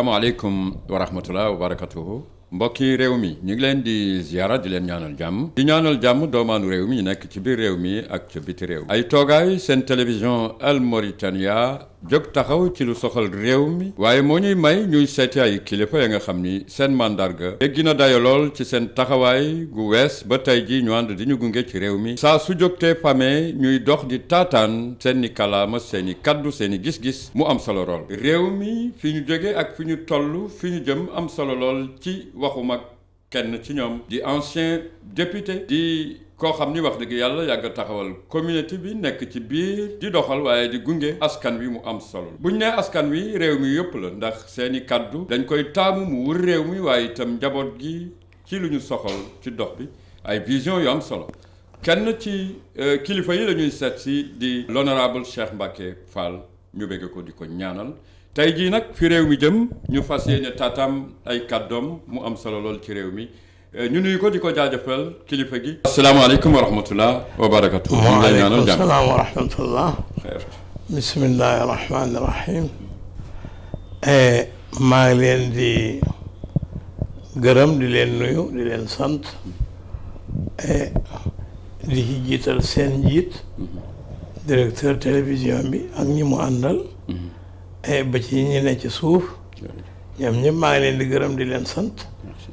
asalaamaaleykum wa rahmatulah wa barakatuhu mbokki réew mi ñu ngi leen di ziara di leen ñaanal jàmm di ñaanal jàmm doomaanu réew mi ñu nekk ci biir réew mi ak ca biti réew ay toogaay seen télévision Al Mauritania jóg taxaw ci lu soxal réew mi waaye moo ñuy may ñuy seeti ay kilifa ya nga xam ni seen mandarga dégg na dayo lool ci seen taxawaay gu wees ba tey ji ñu ànd di ñu gunge ci réew mi saa su jógtee pamee ñuy dox di taataan seeni kalaama seeni kaddu seeni gis-gis mu am solo lool réew mi fi ñu jóge ak fi ñu toll fi ñu jëm am solo lool ci waxuma kenn ci ñoom di ancien député di koo xam ni wax dëgg yàlla yàgg taxawal communauté bi nekk ci biir di doxal waaye di gunge askan wi mu am solo buñ nee askan wi réew mi yëpp la ndax seeni kaddu dañ koy taamu mu wër réew mi waaye itam njaboot gi ci lu ñu soxal ci dox bi ay vision yu am solo kenn ci kilifa yi la ñuy seet si di l'honorable Cheikh Mbacké Fall ñu bëgg ko di ko ñaanal tey jii nag fi réew mi jëm ñu fas yéene taatam ay kàddoom mu am solo lool ci réew mi ñu nuyu ko di ko jaajëfal kilifa gi. asalaamaaleykum wa rahmatullah wa barakatuh. waaleykum salaam wa rahmatullah. bismillahi rahmaani rahim. maa ngi leen di gërëm di leen nuyu di leen sant di ci jiital seen njiit directeur télévision bi ak ñi mu àndal. ba ci ñi ne ci suuf ñoom ñëpp maa ngi leen di gërëm di leen sant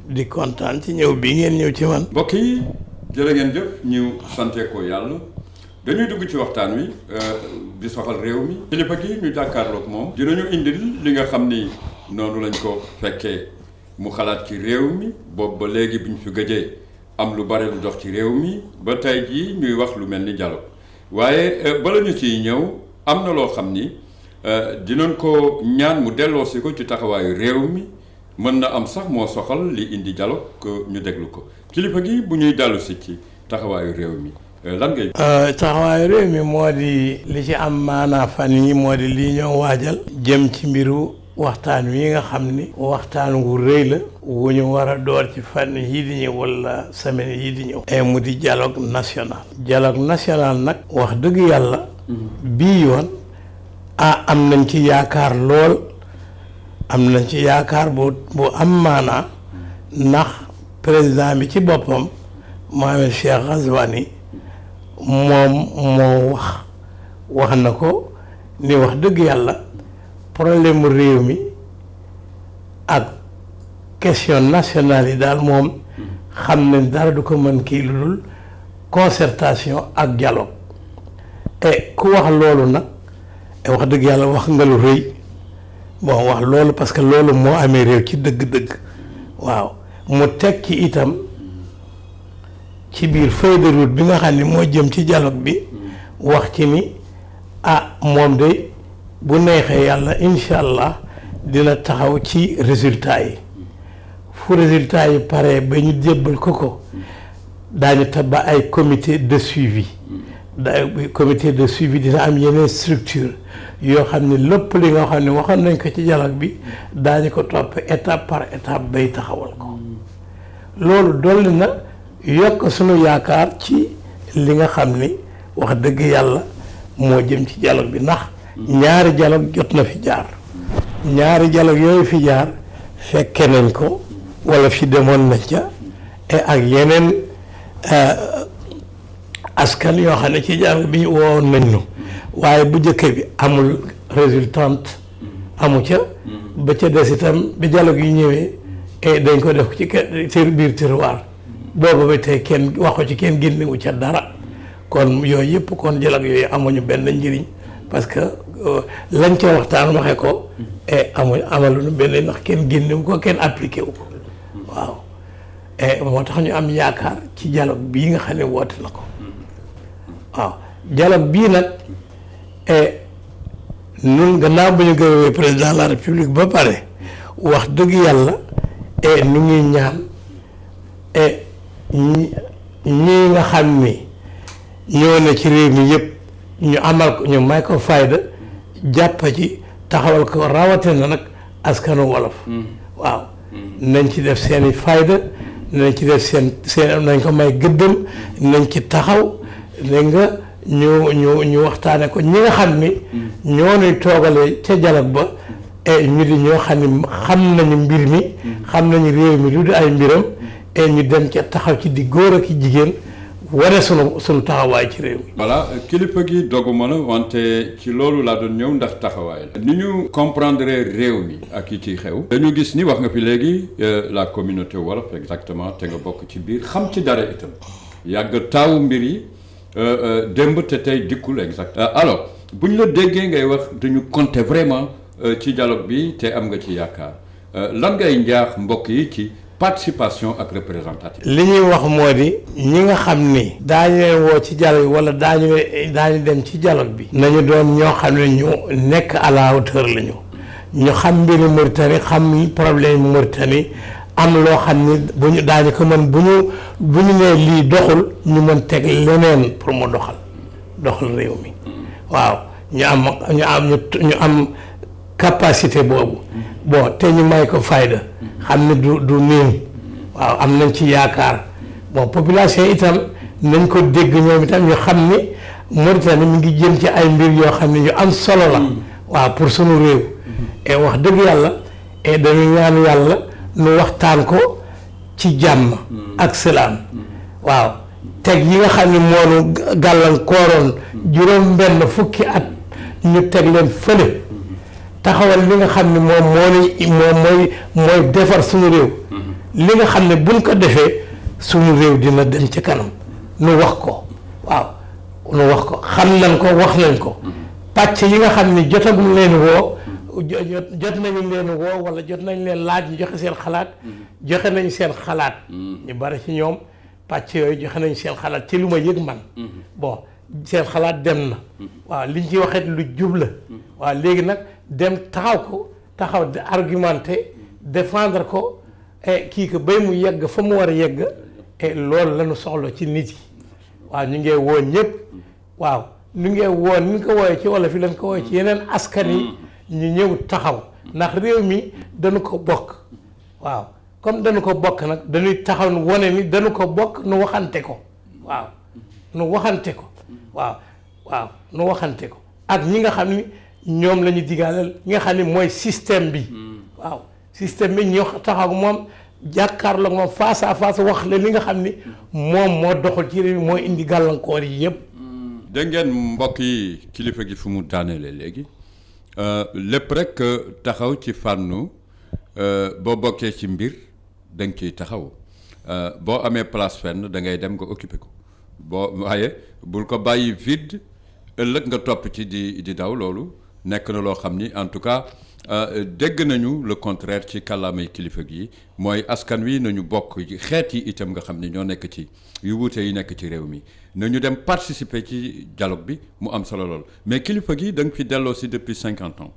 di kontaan ci ñëw bii ngeen ñëw ci man. mbokk yi jërë ngeen jëf ñu sante ko yàlla dañuy dugg ci waxtaan wi di soxal réew mi kilifa gi ñu jàkkaarloog moom dinañu indil li nga xam ni noonu lañ ko fekkee mu xalaat ci réew mi boobu ba léegi bi ñu fi gëjee am lu bare lu dox ci réew mi ba tey jii ñuy wax lu mel ni dialogue waaye bala ñu ciy ñëw am na loo xam ni dinañ ko ñaan mu delloosi ko ci taxawaayu réew mi mën na am sax moo soxal li indi dialogue ñu déglu ko kilifa gi bu ñuy dellusi ci taxawaayu réew mi lan ngay. taxawaayu réew mi moo di li ci am maanaa fan yi moo di lii ñoo waajal jëm ci mbiru waxtaan wi nga xam ni waxtaan wu rëy la wu ñu war a door ci fan yii di ñëw wala semaine yii di ñëw mu di dialogue national nag wax dëgg yàlla bii yoon am nañ ci yaakaar lool am nañ ci yaakaar bu am maanaa ndax président bi ci boppam Mohamed Cheikh Ghazouani moom moo wax na ko ni wax dëgg yàlla problème mu réew mi ak question nationale yi daal moom xam ne dara du ko mën kii lu dul concertation ak dialogue et ku wax loolu nag wax dëgg yàlla wax nga lu rëy bon wax loolu parce que loolu moo amee réew ci dëgg-dëgg waaw mu teg ci itam ci biir feuille de route bi nga xam ne moo jëm ci dialogue bi wax ci ni moom de bu neexee yàlla incha allah dina taxaw ci résultat yi fu résultat yi pare ba ñu jébbal ko daañu tabax ay comité de suivi comité de suivi dina am yeneen structure yoo xam ne lépp li nga xam ne waxoon nañ ko ci dialogue bi daañu ko topp étape par étape bay taxawal ko loolu dolli na yokk sunu yaakaar ci li nga xam ni wax dëgg yàlla moo jëm ci dialogue bi ndax ñaari dialogue jot na fi jaar ñaari dialogue yooyu fi jaar fekke nañ ko wala fi demoon nañ ca ak yeneen askan yoo xam ne ci dialogue bi ñu woowoon nañ ñu waaye bu njëkk bi amul résultante amu ca ba ca des itam bi dialogue yi ñëwee dañ ko def ci biir tiroir boobu ba tey kenn waxu ci kenn génnewu ca dara kon yooyu yëpp kon dialogue yooyu amuñu benn njëriñ parce que lañ ca waxtaan waxe ko amaluñu benn ndax kenn génnewu ko kenn appliqué wu ko waaw moo tax ñu am yaakaar ci dialogue bii nga xam ne woote na ko waaw dialogue bii nag nun gannaaw bu ñu gërëmee président de la république ba pare wax dëgg yàlla nu ngi ñaan ñii nga xam ni ñoo ne ci réew mi yëpp ñu amal ko ñu may ko fayda jàpp ci taxawal ko rawatina nag askanu wolof waaw nañ ci def seeni fayda nañ ci def seen nañ ko may gëddam nañ ci taxaw dégg nga ñu waxtaane ko ñi nga xam ni ñoo ñuy toogalee ca dialogue ba et ñu di ñoo xam ne xam nañu mbir mi xam nañu réew mi lu di ay mbiram et ñu dem ca taxaw ci di góor ak jigéen wane sunu taxawaay ci réew mi. voilà kilifa gi doguma la wante ci loolu laa doon ñëw ndax taxawaay la. ni ñu comprendre réew mi ak yi ciy xew. dañu gis ni wax nga fi léegi la communauté wolof exactement te nga bokk ci biir xam ci dara itam yàgg taawu mbir yi démb te tey dikkul exact alors bu ñu la déggee ngay wax dañu compter vraiment ci dialogue bi te am nga ci yaakaar lan ngay njaax mbokk yi ci. participation ak représentative. li ñuy wax moo di ñi nga xam ni daañu leen woo ci dialogue bi wala daañu dem ci dialogue bi nañu doon ñoo xam ne ñu nekk à la hauteur la ñu xam mbiri Mauritanie xam problème Mauritanie am loo xam ni bu ñu daañu ko mën bu ñu nee lii doxul ñu mën teg leneen pour mu doxal réew mi waaw ñu am capacité boobu bon te ñu may ko fayda xam ne du niin waaw am nañ ci yaakaar bon population itam nañ ko dégg ñoom itam ñu xam ni Mauritanie mi ngi jëm ci ay mbir yoo xam ne yu am solo la waaw pour sunu réew et wax dëgg yàlla et dañu ñaan yàlla nu waxtaan ko ci jàmm ak salaam waaw teg yi nga xam ne moonu gàllankooroon juróom benn fukki at ñu teg leen fële taxawal li nga xam ne mooy defar suñu réew li nga xam ne buñ ko defee suñu réew dina dem ci kanam nu wax ko waaw nu wax ko xam nañ ko wax nañ ko pàcc yi nga xam ne jotagum leen woo jot nañu leen woo wala jot nañ leen laaj ñu joxe seen xalaat joxe nañ seen xalaat ñu bari ci ñoom pàcc yooyu joxe nañ seen xalaat ci lu ma yëg man bon seen xalaat dem na waaw liñ ci waxee lu jub la waaw léegi nag dem taxaw di argumenté défendre ko kii ko bay mu yegg fa mu war a yegg loolu la ñu soxla ci nit yi waaw ñu ngee woo ñëpp waaw ñu ngee woo ni ñu ko wooyee ci wolof yi lañ ko wooyee ci yeneen askan yi ñu ñëw taxaw ndax réew mi dañu ko bokk waaw comme dañu ko bokk nag dañuy taxaw wane ni dañu ko bokk nu waxante ko waaw nu waxante ko waaw nu waxante ko ak ñi nga xam ni ñoom la ñu digaalal ñi nga xam ne mooy système bi waaw système bi ñu taxaw moom jàkkaarloo moom face à face wax la li nga xam ni moom moo doxal ci réew mi mooy indi gàllankoor yi yëpp. dégg ngeen mbokk yi kilifa gi fu mu daanelee léegi lépp rek taxaw ci fànnu boo bokkee ci mbir da nga ciy taxaw boo amee place fenn da ngay dem nga occuper ko waaye bul ko bàyyi vide ëllëg nga topp ci di daw loolu. nekk na loo xam ni en tout cas dégg nañu le contraire ci kàllaamay kilifa gi mooy askan wi nañu bokk xeet yi itam nga xam ni ñoo nekk ci yu wuute yi nekk ci réew mi nañu dem participer ci dialogue bi mu am solo lool mais kilifa gi da nga fi delloo si depuis 50 ans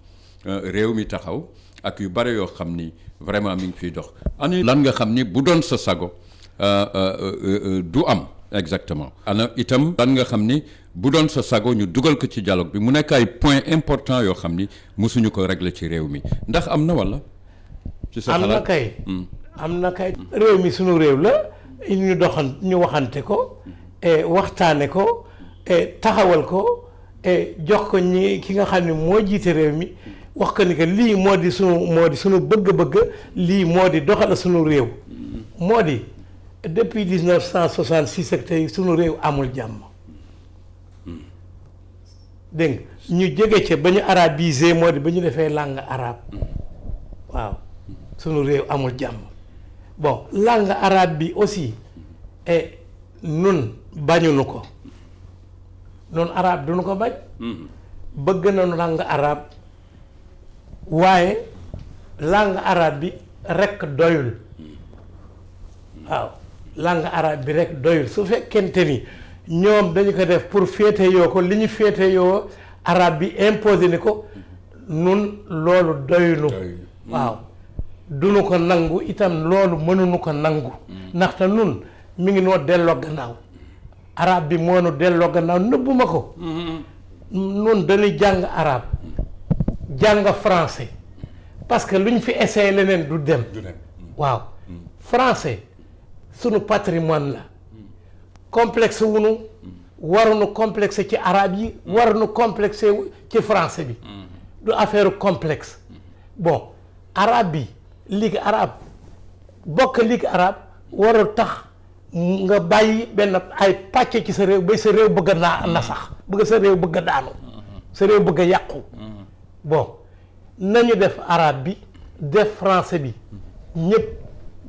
réew mi taxaw ak yu bare yoo xam ni vraiment mi ngi fiy dox. ani lan nga xam ni bu doon sa sago du am exactement. ana itam lan nga xam ni. bu doon sa sago ñu dugal ko ci dialogue bi mu nekk ay points importants yoo xam ni mosuñu ko régler ci réew mi ndax am na wala. ci sa xalaat am na kay. réew mi sunu réew la ñu waxante ko waxtaane ko taxawal ko jox ko ki nga xam ne moo jiite réew mi wax ko ni que lii moo di sunu bëgg-bëgg lii moo di doxal sunu réew moo di depuis 1966 ak tey sunu réew amul jàmm. dégg ñu jóge ca ba ñu arabisé moo di ba ñu defee langue arabe waaw sunu réew amul jàmm bon langue arabe bi aussi nun bañunu ko nun arabe duñu ko bañ bëgg nañu langue arabe waaye langue arabe bi rekk doyul waaw langue arabe bi rekk doyul su fekkente ni ñoom dañu ko def pour féete yoo ko li ñu féete yoo arabe bi imposé ni ko nun loolu doyunu waaw duñu ko nangu itam loolu mënuñu ko nangu ndaxte nun mi ngi noo delloo gannaaw arabe bi moo nu delloo gannaaw nëbbuma ko nun dañuy jàng arabe jàng français parce que lu ñu fi essayé leneen du dem waaw français sunu patrimoine la complexe wunu waruñu complexe ci arabe yi waruñu complexe ci français bi du affaire complexe bon arabe bi ligue arabe bokk ligue arabe warul tax nga bàyyi benn ay pàcc ci sa réew ba sa réew bëgg a na sax bëgg sa réew bëgg a daanu sa réew bëgg a yàqu bon nañu def arabe bi def français bi ñëpp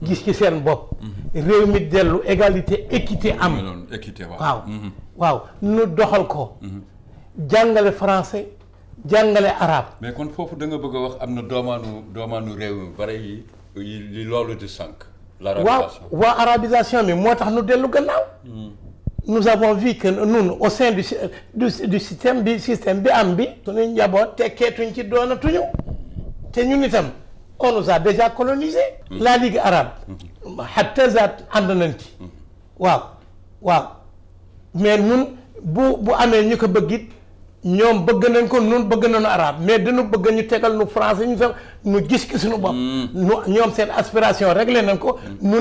gis ci seen bopp réew mi dellu égalité équité am équité waaw nu doxal ko jàngale français jàngale arabe mais kon foofu da nga bëgg a wax am na doomaanu réew mi bari yi loolu di sànq l'arabisation waaw arabisation bi moo tax nu dellu gannaaw nous avons vu que nous au sein du système bi am bi suñuy njaboot tekkeetuñ ci doonatuñu te ñun itam on nous a déjà colonisé la ligue arabe hatta zaat ànd nañ ci waaw mais nun bu amee ñu ko bëgg it ñoom bëgg nañ ko nun bëgg nañu arabe mais dañu bëgg ñu tegal nu français ñu sax nu gis ki suñu bopp ñoom seen aspiration réglé nañ ko nu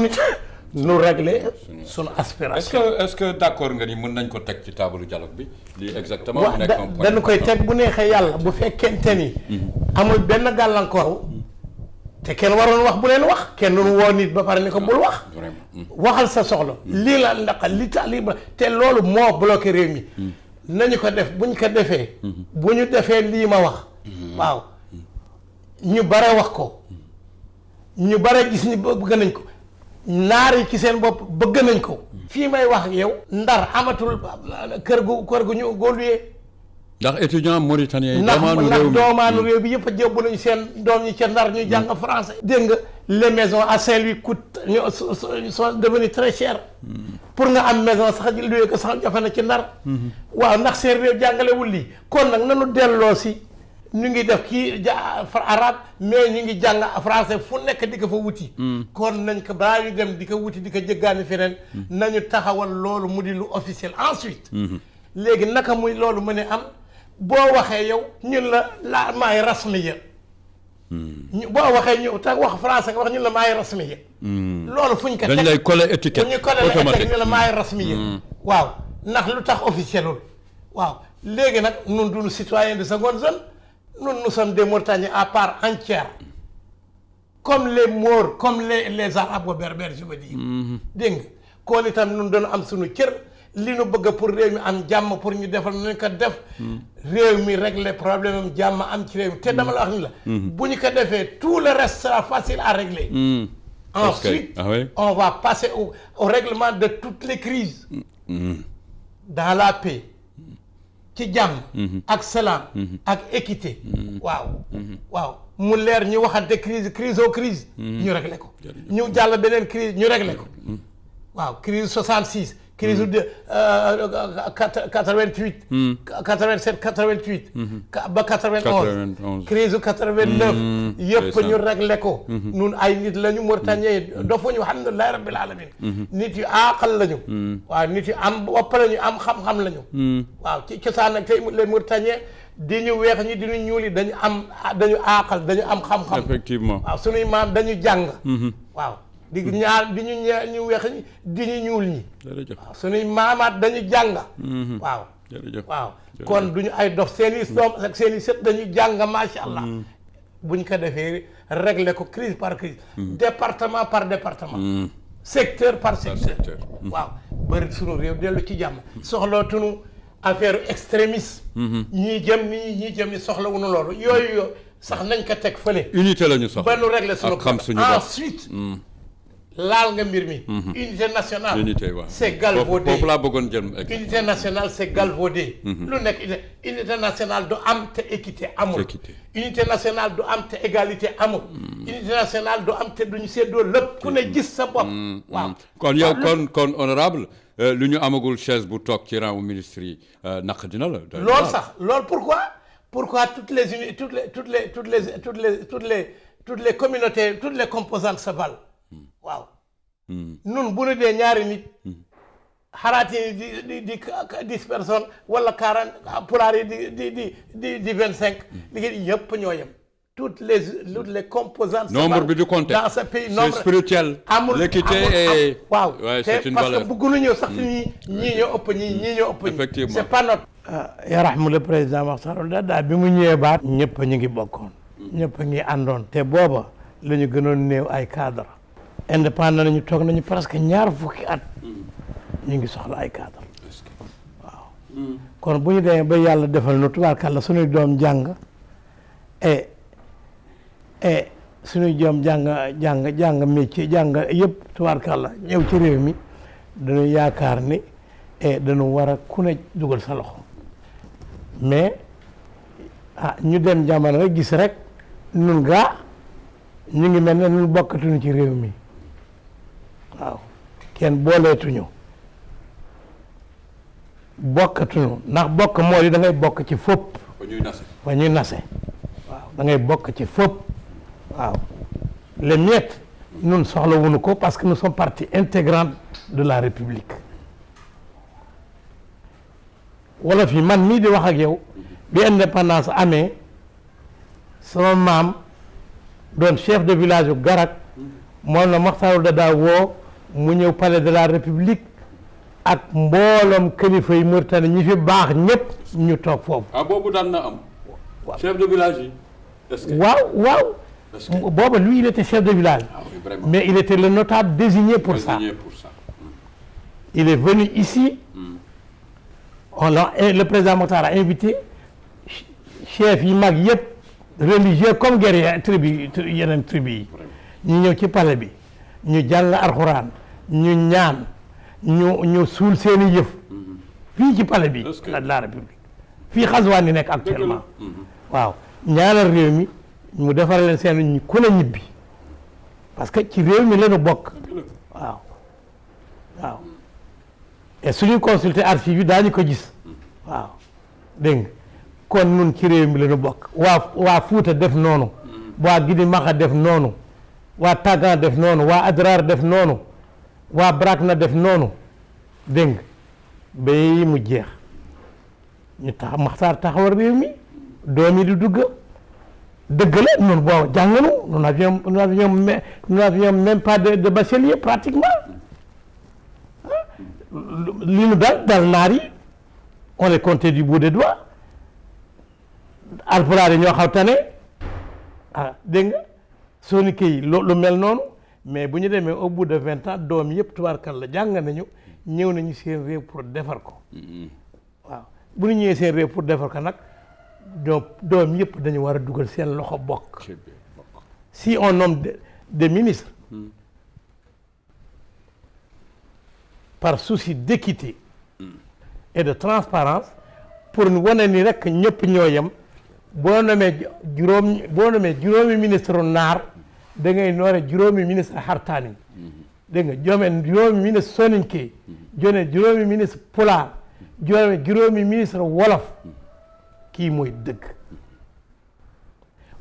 nu réglé suñu aspiration est-ce que d'accord nga ni mën nañ ko teg ci table dialogue bi lii exactement mu nekk un point dañu koy teg bu neexee yàlla bu fekkente ni amul benn gàllankoor te kenn waroon wax bu leen wax kenn nu woo nit ba pare ni ko bul wax waxal sa soxla lii la ndaqal li tax lii ba te loolu moo bloqué réew mi nañu ko def buñ ko defee bu ñu defee lii ma wax waaw ñu bare wax ko ñu bare gis ni bëgg nañ ko naar yi ci seen bopp bëgg nañ ko fii may wax ak yow Ndar amatul kër gu ñu góoluyee ndax étudiant mauritanien yi ndax doomaanu réew bi yëpp a jébbu nañu seen doom ñi ca Ndar ñuy jàng français dégg nga les maisons à Saint-Louis sont devenues très chères pour nga am maison sax luye ko sax jafe na ci Ndar waaw ndax seen réew jàngalewul lii kon nag nanu delloo si ñu ngi def kii arabe mais ñu ngi jàng français fu nekk di ko fa wuti kon nañ ko balaa ñu dem di ko wuti di ko jëggaani feneen nañu taxawal loolu mu di lu officiel ensuite léegi naka muy loolu mën a am boo waxee yow ñun la maay rasmiya boo waxee ñu te wax français wax ñun la maay rasmiya loolu fuñ ko teg dañ lay coller étiquette ñu coller ñu la maay rasmiya waaw ndax lu tax officielul waaw léegi nag nun duñu citoyen de seconde zone nous sommes des Mauritaniens à part entière comme les Maures comme les Arabes berbères je veux dire dégg nga kon itam nun doon am suñu cër li nu bëgg pour réew mi am jàmm pour ñu defal nañ ko def réew mi régler problème am jàmm am ci réew mi te dama la wax ni la bu ñu ko defee tout le reste sera facile à régler ensuite on va passer au règlement de toutes les crises dans la paix ci jàmm ak salaam ak équité waaw mu leer ñu waxante crise ñu réglé ko ñu jàll beneen crise ñu réglé ko waaw crise 66 crise de 88 87 88 ba 91 crise 89 yëpp ñu réglé ko nun ay nit lañu Mauritaniens dofuñu alhamdulillahi rabbil alamin nit yu aaqal lañu waaw nit yu am bopp lañu am xam-xam lañu waaw ci cosaan nag tey les Mauritaniens di ñu weex ñi di ñu ñuul yi dañu aaqal dañu am xam-xam effectivement waaw suñuy maam dañu jàng waaw di ñu weex ñi di ñu ñuul ñi waaw suñuy maamaat dañu jàng waaw kon duñu ay dof seen i doom ak seen i sët dañu jàng macha allah buñ ko defee régler ko crise par crise département par département secteur par secteur waaw bëri suñu réew dellu ci jàmm soxlootuñu affaire extrémiste ñii jëm ni soxla wuñu loolu yooyu sax nañ ko teg fële unité la ñu soxla ba nu régler suñu ensuite laal nga mbir mi unité nationale c'est galvaudé foofu laa bëggoon jël unité nationale c'est galvaudé lu nekk unité nationale du am te équité amul unité nationale du am te égalité amul unité nationale du am te duñu séddoo lépp ku ne gis sa bopp waaw kon yow kon honorable lu ñu amagul chaise bu toog ci rang ministre yi naq dina la loolu sax loolu pourquoi toutes les communautés toutes les composantes se valent waaw nun bu ñu dee ñaari nit xaraat yi di 10 personnes wala 40 pulaar yi di 25 liggéey yëpp ñoo yem toutes les composantes nombre bi du compter dans ce pays c'est spirituel amul l'équité est waaw c'est une parce valeur que bëgguñu ñëw sax ñii ñoo ëpp ñii ñoo ëpp effectivement c'est pas notre yarahmu le président Makhtar Ould Daddah bi mu ñëwee baat ñëpp ñu ngi bokkoon ñëpp a ngi àndoon te booba la ñu gënoon néew ay cadre indépendant nañu toog nañu presque ñaar fukki at ñu ngi soxla ay cadre waaw kon bu ñu demee ba yàlla defal nu tubaarkàlla suñuy doom jàng et suñuy doom jàng métier jàng yëpp tubaarkàlla ñëw ci réew mi dañu yaakaar ni dañu war a ku ne dugal sa loxo mais ñu dem jamono rek gis rek nun gaa ñu ngi mel ne nun bokkatuñu ci réew mi waaw kenn booleetuñu bokkatuñu ndax bokk moo di da ngay bokk ci fopp fa ñuy nase waaw da ngay bokk ci fopp waaw les miettes nun soxla wuñu ko parce que nous sommes partie intégrante de la République wolof yi man mii di wax ak yow bi indépendance amee sama maam doon chef de village yu Garak moom la Maxtaar Dada woo mu ñëw palais de la République ak mbooloom kilifa yi Mauritanie ñi fi baax ñëpp ñu toog foofu. boobu daan na am. chef de village yi. est-ce que waaw. booba lui il était chef de village. Oui, vraiment. Mais il était le notable désigné pour ça. Il est venu ici. Le président Maxtaar a invité chef yi mag yëpp religieux comme guerrier yeneen tribu yi ñu ñëw ci palais bi ñu jàng alxuraan ñu ñaan ñu suul seeni yëf fii ci palais bi de la République fii Xazwaan yi nekk actuellement waaw ñaanal réew mi mu defar leen seen ku ne ñibbi parce que ci réew mi lañu bokk waaw et suñu consulter archives yi daañu ko gis waaw dégg nga kon nun ci réew mi lañu bokk waa Fuuta def noonu waa Gidi Maxa def noonu waa Tàggan def noonu waa Adrar def noonu waa Brakna def noonu dégg nga ba mu jeex ñu tax Maxtaar taxawal réew mi doom yi di dugg dëgg la noonu boo jànganu nous n'avions même pas de bachelier pratiquement li ñu dal naar yi on les comptait du bout des doigts alpulaar yi ñoo xaw tane dégg nga soninké yi lu mel noonu mais bu ñu demee au bout de 20 ans doom yëpp tubaarkal la jàng nañu ñëw nañu seen réew pour defar ko waaw bu ñu ñëwee seen réew pour defar ko nag doom yëpp dañu war a dugal seen loxo bokk si on nomme des ministres par souci d'équité et de transparence pour wane ni rek ñëpp ñoo yem boo nomee juróomi ministre naar da ngay noore juróomi ministre xartaan yi dégg nga juróomi ministre soninké juróomi ministre pulaar juróomi ministre wolof kii mooy dëgg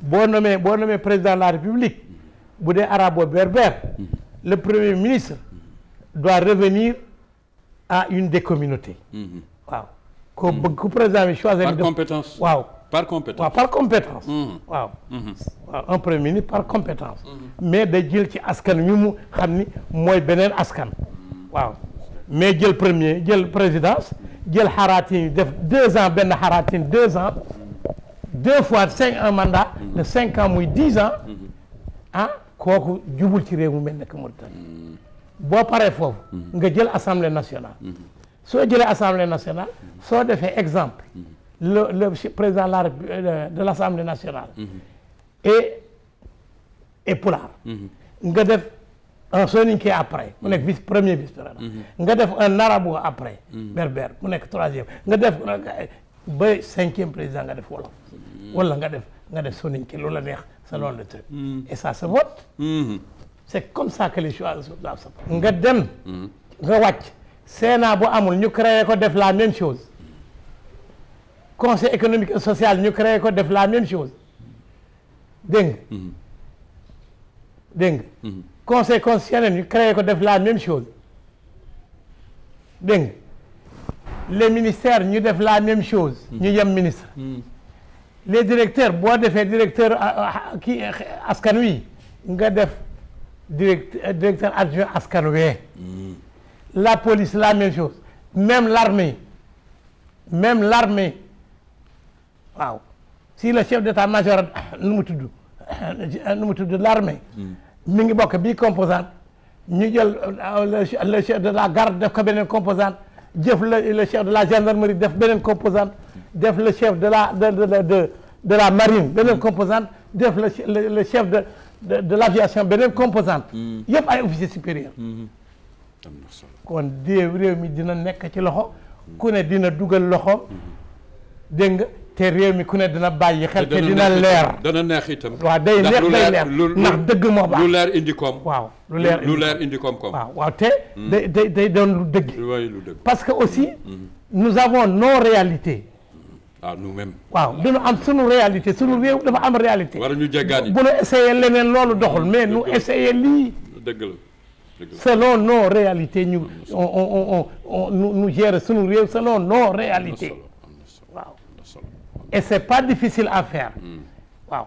boo nommé président de la République bu dee arabo-berbère le premier ministre doit revenir à une des communautés waaw ko bëgg ku président bi choisir par compétence par compétence waaw un premier ministre par compétence mais day jël ci askan wi mu xam ni mooy beneen askan waaw mais jël présidence jël xaraatin def 2 ans benn xaraatin 2 ans 2 fois 5 mandat de 5 ans muy 10 ans kooku jubul ci réew mu mel ne que Mauritanie boo paree foofu nga jël assemblée nationale soo jëlee assemblée nationale soo defee exemple le président de l'assemblée nationale et pulaar nga def un soninké après mu nekk premier vice-président nga def un arabo après berbère mu nekk 3e nga def ba 5e président nga def wolof wala nga def soninké loolu la neex sa loolu de truc et ça se vote c'est comme ça que les choix doivent se faire nga dem nga wàcc Sénat bu amul ñu créé ko def la même chose conseil économique et social ñu créé ko def la même chose dégg nga conseil constitutionnel ñu créé ko def la même chose dégg nga les ministères ñu def la même chose ñu yem ministre les directeurs boo defee directeur kii askan wi nga def directeur adjoint askan wee la police la même chose même l'armée waaw si le chef d'état-major nu mu tudd nu mu tudd l'armée mi ngi bokk bii composante ñu jël le chef de la garde def ko beneen composante jëf le chef de la gendarmerie def beneen composante def le chef de la marine beneen composante def le chef de l'aviation beneen composante yëpp ay officiers supérieurs kon réew mi dina nekk ci loxo ku ne dina dugal loxo dégg nga te réew mi ku ne dina bàyyi xel te dina leer dana neex itam waaw day neex day leer ndax dëgg moo baax lu leer indi koom waaw lu leer indi koom waaw te day doon lu dëgg parce que aussi nous avons nos réalités nous-mêmes waaw dañu am sunu réalité sunu réew dafa am réalité war ñu jéggaani bu ñu essayé leneen loolu doxul mais nous essayé lii dëgg la selon nos réalités ñu nous gérer sunu réew selon nos réalités waaw et c'est pas difficile à faire waaw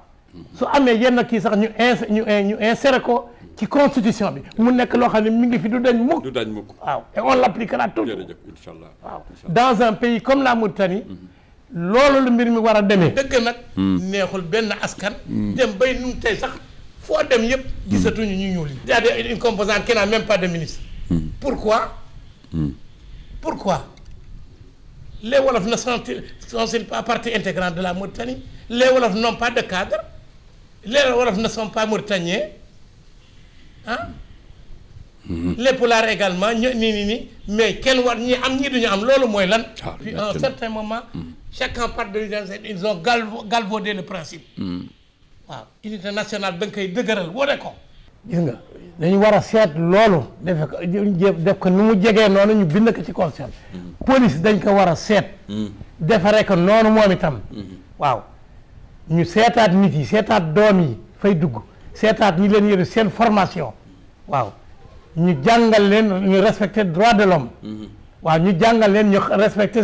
su amee yenn kii sax ñu insérer ko ci constitution bi mu nekk loo xam ne mi ngi fi du dañ mukk waaw et on l'appliquera tout inchallah waaw dans un pays comme la Mauritanie loolu lu mbir mi war a demee dëgg nag neexul benn askan dem bay nu tey sax foo dem yëpp gisatuñu ñu ñuul yi y a une composante qui n'a même pas de ministre pourquoi les Wolofs ne sont-ils pas partie intégrante de la Mauritanie les Wolofs n'ont pas de cadre les Wolofs ne sont pas mauritaniens les Pulaar également nii mais kenn war ñi am ñi duñu am loolu mooy lan puis à un certain moment chacun part de ils ont galvaudé le principe waaw unité nationale da nga koy dëgëral wone ko gis nga dañu war a seet loolu def ko nu mu jegee noonu ñu bind ko ci constitution police dañ ko war a seet defaree ko noonu moom itam waaw ñu seetaat nit yi seetaat doom yi fay dugg seetaat ñi leen yëre seen formation waaw ñu jàngal leen ñu respecter droit de l'homme waaw ñu jàngal leen ñu respecter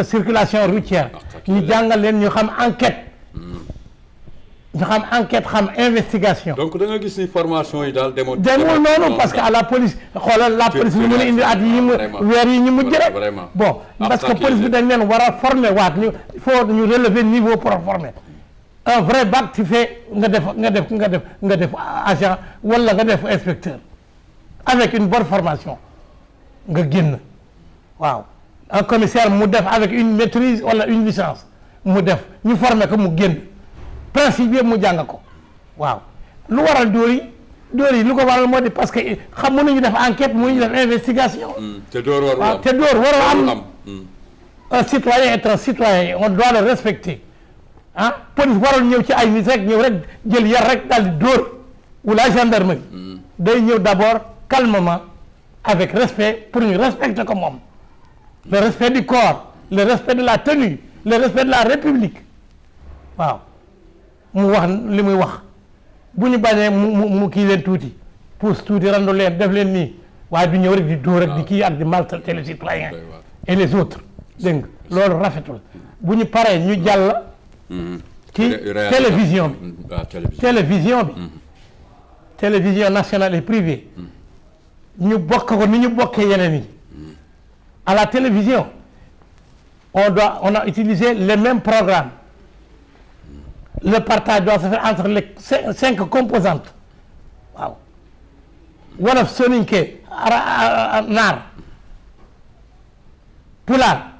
circulation routière ñu jàngal leen ñu xam enquête xam investigation. donc da nga gis ni formation yi daal demul noonu parce que à la police xoolal la police ñu mën a indi at yi mu weer yi ñu mujj rek bon parce que police bi dañ leen war a former waat ñu il faut ñu relever niveau pour former un vrai bac tu fais nga def agent wala nga def inspecteur avec une bonne formation nga génn waaw un commissaire mu def avec une maîtrise wala une licence mu def ñu former ko mu génn principe yëpp mu jàng ko waaw lu waral dóor yi lu ko waral moo di parce que xam mënuñu def enquête mënuñu def investigation te dóor warul am un citoyen est un citoyen on doit le respecter police warul ñëw ci ay nit rek ñëw rek jël yar rek daal di dóor ou la gendarmerie day ñëw d'abord calmement avec respect pour ñu respecter ko moom le respect du corps le respect de la tenue le respect de la république waaw mu wax li muy wax bu ñu bañee mu kii leen tuuti pousse tuuti randu leen def leen nii waaye du ñëw rek di dóor rek di kii ak di maltraiter les citoyens et les autres dégg nga loolu rafetul bu ñu paree ñu jàll ci télévision bi télévision nationale et privée ñu bokk ko ni ñu bokkee yeneen yi à la télévision on a utilisé les mêmes programmes le partage doit se faire entre les cinq composantes waaw Wolof Soninké Naar Pulaar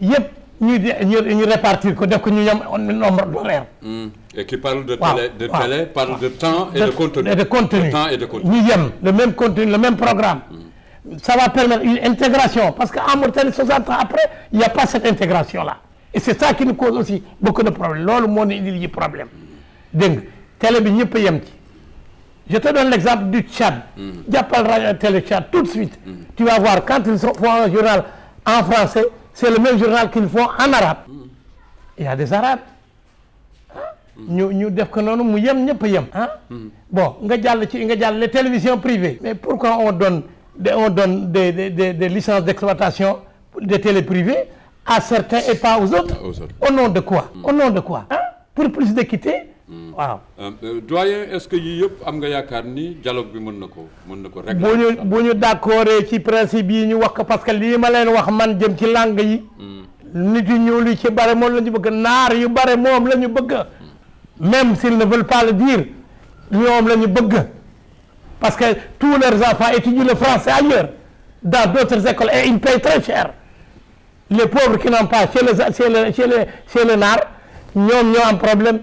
yëpp ñu répartir ko def ko ñu yem nombre d'horaire et qui parle de télé parle de temps et de contenu ñu yem le même contenu le même programme ça va permettre une intégration parce que en Mauritanie 60 ans après il n'y a pas cette intégration là et c'est ça qui nous cause aussi beaucoup de problèmes loolu moo ñu indil yi problème dégg nga télé bi ñëpp a yem ci je te donne l'exemple du Tchad jàppal rajo télé Tchad tout de suite tu vas voir quand ils font un journal en français c'est le même journal qu'ils font en arabe il y a des arabes ñu def ko noonu mu yem ñëpp a yem bon nga jàll les télévisions privées mais pourquoi on donne des licences d'exploitation des télé privées à certains et pas aux autres au nom de quoi pour plus d'équité waaw doyen est-ce que yii yëpp am nga yaakaar ni dialogue bi mën na ko régler bu ñu d'accord ci principe yi ñu wax ko parce que lii ma leen wax man jëm ci langue yi nit yu ñuul yi ci bare moom la ñu bëgg naar yu bare moom la ñu bëgg même s'ils ne veulent pas le dire ñoom la ñu bëgg parce que tous leurs enfants étudient le français ailleurs dans d'autres écoles et ils payent très cher les pauvres qui n'ont pas chez le naar ñoom ñoo am problème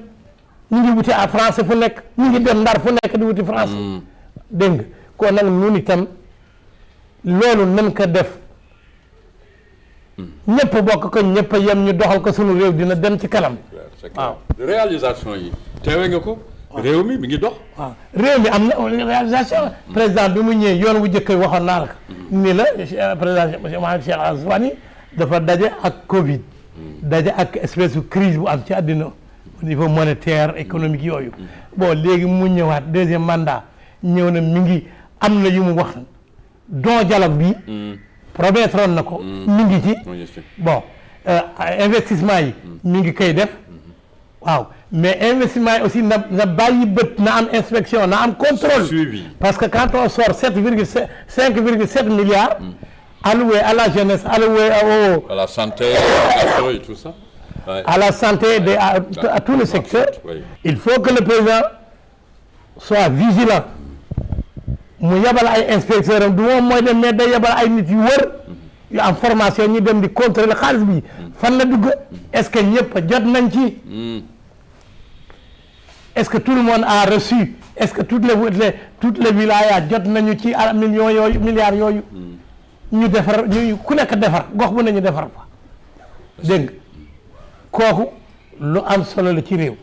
ñu ngi wuti à français fu nekk ñu ngi dem ndar fu nekk di wuti français dégg nga kon nag ñun itam loolu nañ ko def ñëpp bokk ko ñëpp yem ñu doxal ko sunu réew dina dem ci kanam waaw réalisation yi teewe nga ko réew mi ngi dox waaw réew mi am na réalisation président bi mu ñëwee yoon wu jëkk waxoon naa la ko ni la président Mohamed Cheikh Ousmane dafa daje ak Covid daje ak espèce de crise bu am ci àddina au niveau monétaire économique yooyu bon léegi mu ñëwaat deuxième mandat ñëw na mi ngi am na yu mu wax don dialogue bi promettre na ko mi ngi ci bon investissement yi mi ngi koy def waaw mais investissement yi aussi na bàyyi bët na am inspection na am contrôle parce que quand on sort 5,7 milliards alloués à la jeunesse alloués à la santé et tout ça à la santé à tous les secteurs il faut que le président soit vigilant mu yabal ay inspecteurs am du moom mooy dem mais day yabal ay nit yu wër yu am formation ñu dem di contrôler xaalis bi fan la dugg est-ce que ñëpp jot nañ ci est-ce que tout le monde a reçu est-ce que toutes les wilaaya jot nañu ci millions yooyu milliards yooyu ñu defar ñu ku nekk defar gox bu nañu defar fa dégg nga kooku lu am solo la ci réew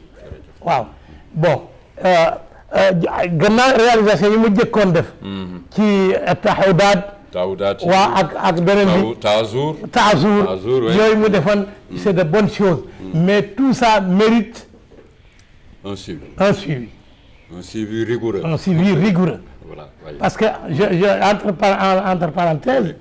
waaw bon gannaaw réalisation yi mu jëkkoon def ci taxawdaat waaw ak beneen bi Taazour yooyu mu defoon c'est de bonnes choses mais tout ça mérite un suivi rigoureux voilà, parce que entre parenthèses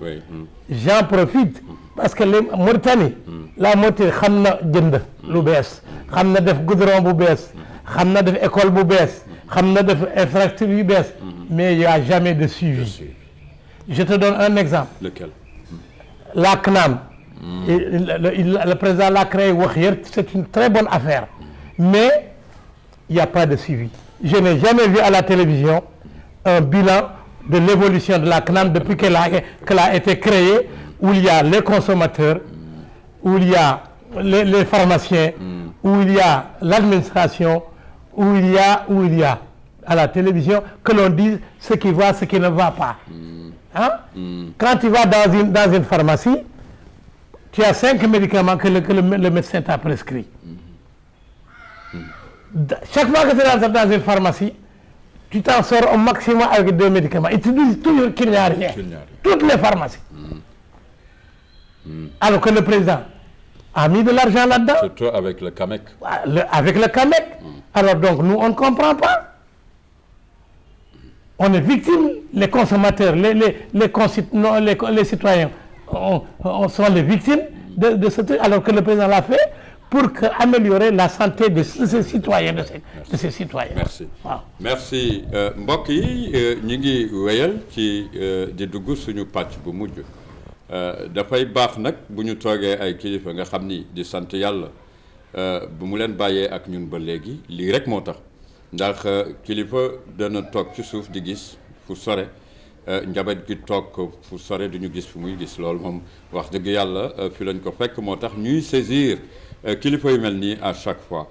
j'en profite parce que les Mauritanie la Mauritanie xam na jënd lu bees xam na def goudron bu bees xam na def école bu bees xam na def infrastructure yu bees mais il y a jamais de suivi je te donne un exemple lequel la CNAM le président l'a créé wax yër c'est une très bonne affaire mais il n'y a pas de suivi je n'ai jamais vu à la télévision un bilan de l'évolution de la CNAM depuis qu'elle a été créée où il y a les consommateurs où il y a les pharmaciens où il y a l'administration où il y a à la télévision que l'on dise ce qui va, ce qui ne va pas. Hein? Quand tu vas dans une pharmacie, tu as 5 médicaments que le médecin t'a prescrit. Chaque fois que tu es dans une pharmacie, tu t'en sors au maximum avec 2 médicaments. Ils te disent toujours qu'il n'y a rien. Toutes les pharmacies. Alors que le président a mis de l'argent là-dedans. Surtout avec le CAMEC. Avec le CAMEC. Alors donc nous, on ne comprend pas. On est victime, les consommateurs, les citoyens sont les victimes de ce truc, alors que le président l'a fait pour améliorer la santé de ces citoyens, de ces citoyens. Merci. Waaw. Merci mbokk yi ñu ngi wéyal ci di dugg suñu pàcc bu mujj dafay baax nag bu ñu toogee ay kilifa nga xam ni di sant yàlla bu mu leen bàyyee ak ñun ba léegi lii rek moo tax ndax kilifa dana toog ci suuf di gis fu sore njaboot gi toog fu sore du ñu gis fu muy gis loolu moom wax dëgg yàlla fi lañ ko fekk moo tax ñuy saisir kilifa yu mel nii à chaque fois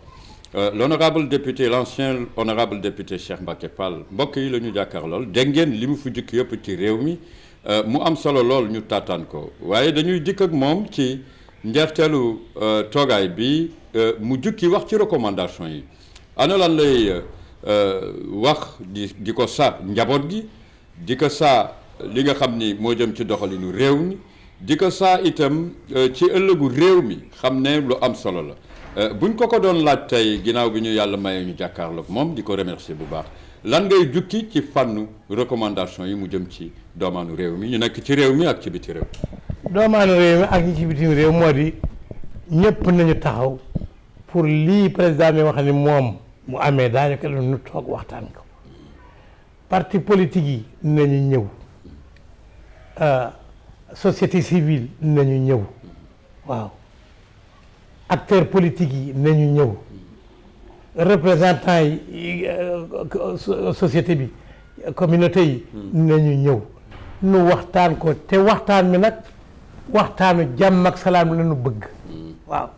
l'honorable député l'ancien honorable député Cheikh Mbacké Fall mbokk yi la ñu jàkkaar lool dégg ngeen li mu fi jukki yëpp ci réew mi mu am solo lool ñu taataan ko waaye dañuy dikk ak moom ci njeexteelu toogaay bi mu jukki wax ci recommandation yi ana lan lay wax di ko sa njaboot gi di ko saa li nga xam ni moo jëm ci doxalinu réew mi di ko saa itam ci ëllëgu réew mi xam ne lu am solo la buñ ko doon laaj tey ginnaaw bi ñu yàlla maye ñu jàkkaarloog moom di ko remercier bu baax lan ngay jukki ci fànnu recommandation yi mu jëm ci doomaanu réew mi ñu nekk ci réew mi ak ci biti réew. doomaanu réew mi ak ñi ci bitim réew moo di ñëpp nañu taxaw pour lii président mi wax ni moom mu amee daañu ko nu toog waxtaan ko parti politique yi nañu ñëw société civile nañu ñëw waaw acteurs politiques yi nañu ñëw représentants yi société bi communauté yi nañu ñëw nu waxtaan ko te waxtaan mi nag waxtaanu jàmm ak salaam la ñu bëgg waaw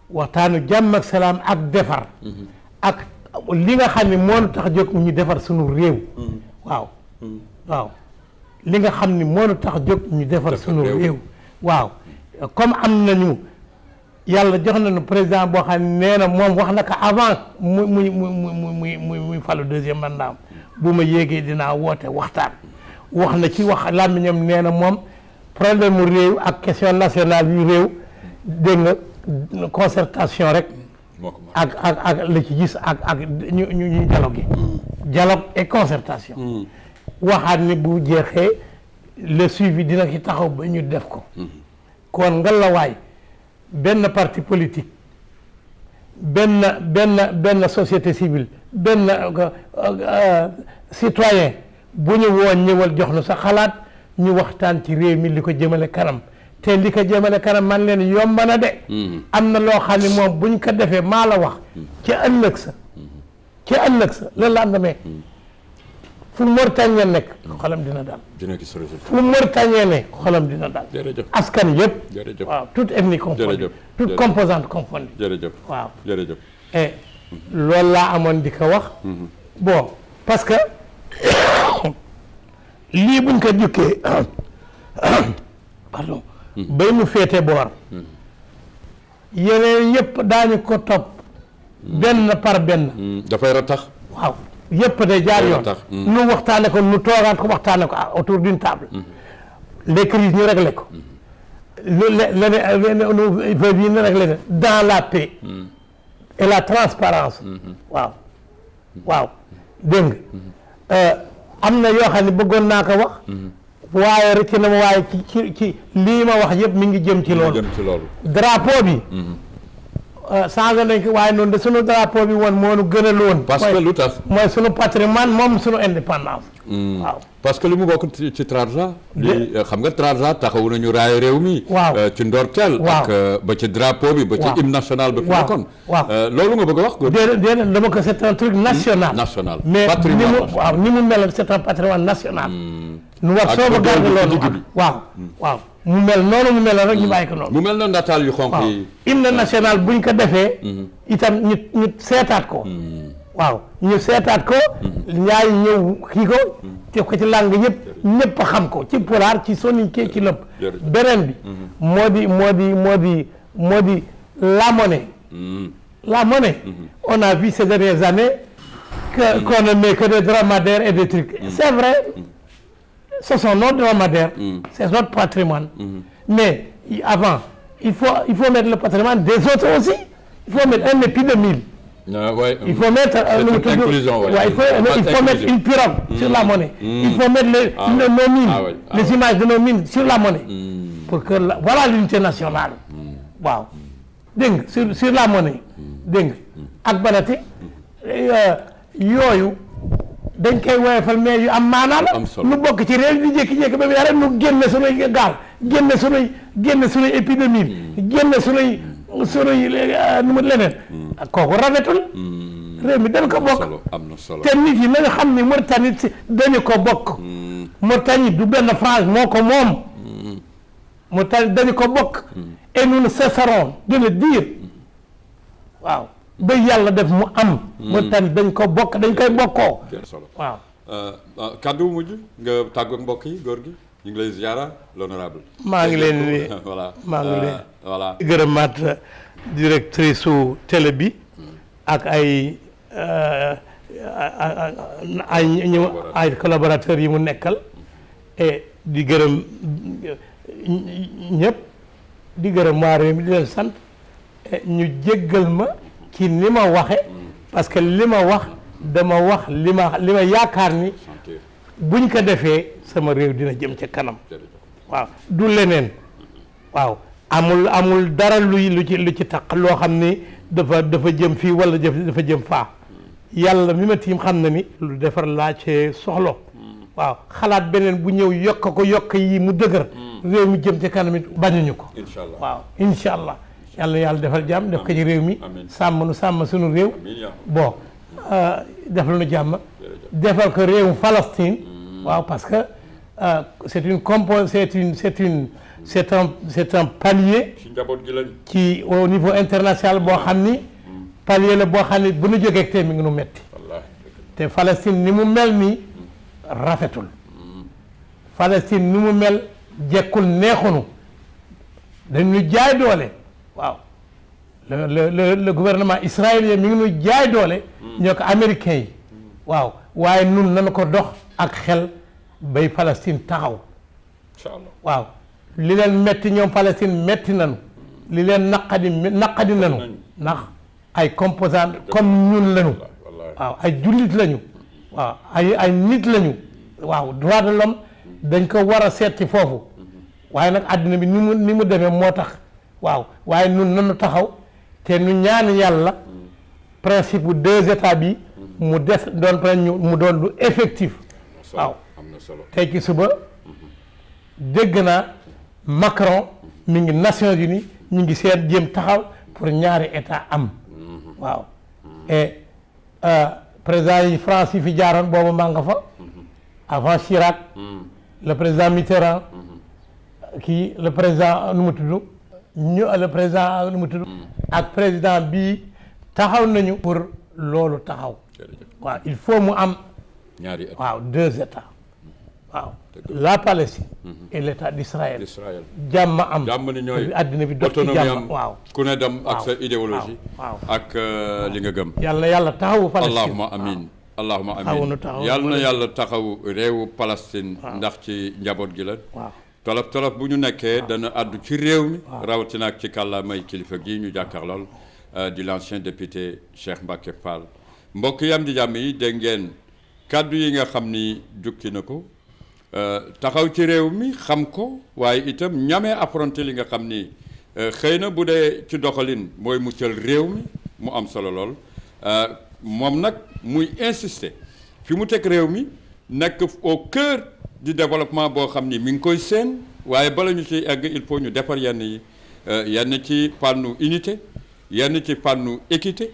waxtaanu jàmm ak salaam ak defar ak li nga xam ne moo nu tax jóg ñu defar suñu réew waaw waaw li nga xam ni moo nu tax jóg ñu defar suñu réew waaw comme am nañu yàlla jox nañu président boo xam ne nee na moom wax na ko avant muy falu deuxième mandat bu ma yéegee dinaa woote waxtaan wax na ci wax làmmiñam nee na moom problème mu réew ak question nationale yu réew dégg nga concertation rek ak la ci gis ak ñu dialogue et concertation waxaat ni bu jeexee le suivi dina ci taxaw ba ñu def ko kon ngalawaay benn parti politique benn société civile benn citoyen bu ñu woon ñëwal jox nu sa xalaat ñu waxtaan ci réew mi li ko jëmale kanam te li ko jëmale kanam man leen yomb na de am na loo xam ne moom buñ ko defee maa la wax ca ëllëg sa la lendemain fu Mauritanie nekk xolam dina daal fu Mauritanie ne xolam dina daal askan yëpp waaw toute ethnie confondue toute composante confondue waaw et loolu laa amoon di ko wax bon parce que lii buñ ko jukkee pardon bay mu féete boor yeneen yëpp daañu ko topp benn par benn dafay ratax waaw yëpp day jaar yoon nu waxtaane ko nu toogaat ko waxtaane ko autour d'une table les crises ñu réglé ko leneen veuve yi ñu réglé dans la paix et la transparence waaw dégg nga am na yoo xam ne bëggoon naa ko wax waaye rek na ma waaye ci lii ma wax yëpp mi ngi jëm ci loolu drapeau bi changé nañ ko waaye noonu de sunu drapeau bi woon moo nu gënal woon parce que lu tax mooy sunu patrimoine moom sunu indépendance waaw parce que li mu bokk ci Trarza li xam nga Trarza taxawu nañu raay réew mi waaw ci ndorteel ak ba ci drapeau bi ba ci hymne national ba fi nekkoon loolu nga bëgg a wax déedéet dama ko c'est un truc national mais ni mu mel c'est un patrimoine national nu war soo ba garde loolu waaw mu mel noonu mu mel rek ñu bàyyi ko noonu mu mel na nataal yu xonq yi hymne national buñ ko defee itam ñu seetaat ko waaw ñu seetaat ko ñaay ñëw kii ko def ko ci langue yëpp ñëpp a xam ko ci pulaar ci soninké ci lépp beneen bi moo di la monnaie on a vu ces dernières années qu'on ne met que des dromadaires et des trucs c'est vrai ce sont nos dromadaires c'est notre patrimoine mais avant il faut mettre le patrimoine des autres aussi il faut mettre un épi de mille il faut mettre il faut mettre une pirogue sur la monnaie il faut mettre nos mines les images de nos mines sur la monnaie pour que voilà l'unité nationale waaw dégg nga sur la monnaie dégg nga ak banati yooyu dañ koy woyofal mais yu am maanaa la nu bokk ci réew di jékki-jékki ba mu yàlla nu génne sunuy gaal génne sunuy épidémie génne sunuy nu mu leneen kooku rafetul réew mi dañ ko bokk te nit yi na nga xam ni Mauritanie dañu ko bokk Mauritanie du benn France moo ko moom Mauritanie dañu ko bokk et nous ne cesserons de le dire waaw ba yàlla def mu am Mauritanie dañ ko bokk dañ koy bokkoo waaw kàddu mujj nga tàggu ak mbokk yi góor gi ñu ngi lay ziara l'honorable maa ngi leen di voilà maa ngi leen gërëmaat directrice su télé bi ak ay collaborateurs yi mu nekkal et di gërëm ñëpp di gërëm waa réew mi di leen sant ñu jéggal ma ci ni ma waxe parce que li ma wax dama wax li ma yaakaar ni buñ ko defee sama réew dina jëm ca kanam waaw du leneen waaw amul dara lu ci taq loo xam ni dafa jëm fii wala dafa jëm faa yàlla mi ma tiim xam na ni lu defar laa cee soxlo waaw xalaat beneen bu ñëw yokk yi mu dëgër réew mi jëm ca kanam it bañuñu ko waaw incha allah yàlla yàlla defal jàmm def ko ci réew mi sàmm nu sàmm suñu réew bon defal nu jàmm defal ko réewu Palestine waaw parce que c'est un palier ci au niveau international boo xam ni palier la boo xam ni bu nu jógee tey mi ngi nu metti te Palestine ni mu mel nii rafetul Palestine ni mu mel jekkul neexunu dañu jaay doole waaw le gouvernement israélien mi ngi nu jaay doole ñoo ko américains yi waaw waaye nun nañu ko dox ak xel bay Palestine taxaw waaw li leen metti ñoom Palestine metti nanu li leen naqadi nanu ndax ay composants comme ñun lañu waaw ay jullit lañu waaw ay nit lañu waaw droit de l'homme dañ ko war a seet ci foofu waaye nag àddina bi ni mu demee moo tax waaw waaye nun nanu taxaw te nu ñaan yàlla principe bu 2 états bi mu des mu doon lu effectif waaw tey ci suba dégg naa Macron mi ngi Nations Unies ñu ngi seet jéem taxaw pour ñaari état am waaw et président yi France yi fi jaaroon boobu maa nga fa avant Chirac le président Mitterrand kii le président nu mu tudd le président nu mu tudd ak président bii taxaw nañu pour loolu taxaw waaw il faut mu am ñaari état waaw 2 états waaw la Palestine et l'état d'Israël jàmm am jàmm ni ñooy àddina bi dox ci jàmm waaw ku ne dem ak sa idéologie ak li nga gëm yàlla taxawu Palestine allahumma amin allahumma amin yàlla na yàlla taxawu réewu Palestine ndax ci njaboot gi la tolof bu ñu nekkee dana àddu ci réew mi rawatina ak ci kàllaamay kilifa gi ñu jàkkaarlool di l'ancien député Cheikh Mbacké Fall mbokk yam di jàmm yi dégg ngeen kàddu yi nga xam ni jukki na ko taxaw ci réew mi xam ko waaye itam ñamee affronté li nga xam ni xëy na bu dee ci doxalin mooy muccal réew mi mu am solo lool moom nag muy insister fi mu teg réew mi nekk au cœur du développement boo xam ni mi ngi koy seen waaye bala ñu ci egg il faut ñu defar yenn yi yenn ci fànnu unité yenn ci fànnu équité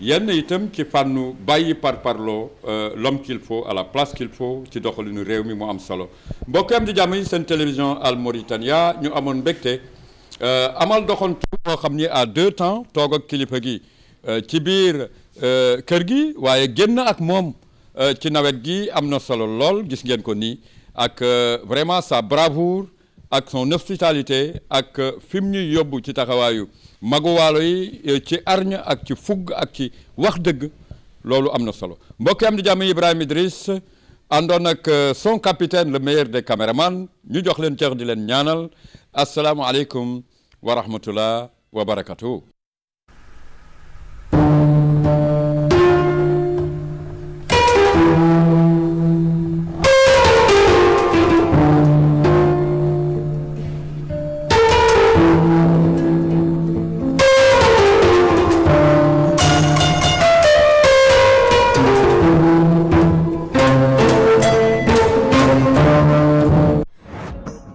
yenn itam ci fànnu bàyyi parloo l'homme qu'il faut à la place qu'il faut ci doxalinu réew mi mu am solo mbokk am di jàmm yi seen télévision Al Mauritania ñu amoon mbégte amal doxantu boo xam ni à 2 temps toog ak kilifa gi ci biir kër gi waaye génn ak moom ci nawet gi am na solo lool gis ngeen ko nii ak vraiment sa bravoure ak son hospitalité ak fi mu ñuy yóbbu ci taxawaayu maguwaalo yi ci arñ ak ci fugg ak ci wax dëgg loolu am na solo mbokk am di jàmm Ibrahima Idriss àndoon ak son capitaine le meilleur des caméramans ñu jox leen cër di leen ñaanal asalaamualeykum wa rahmatullah wa barakatuh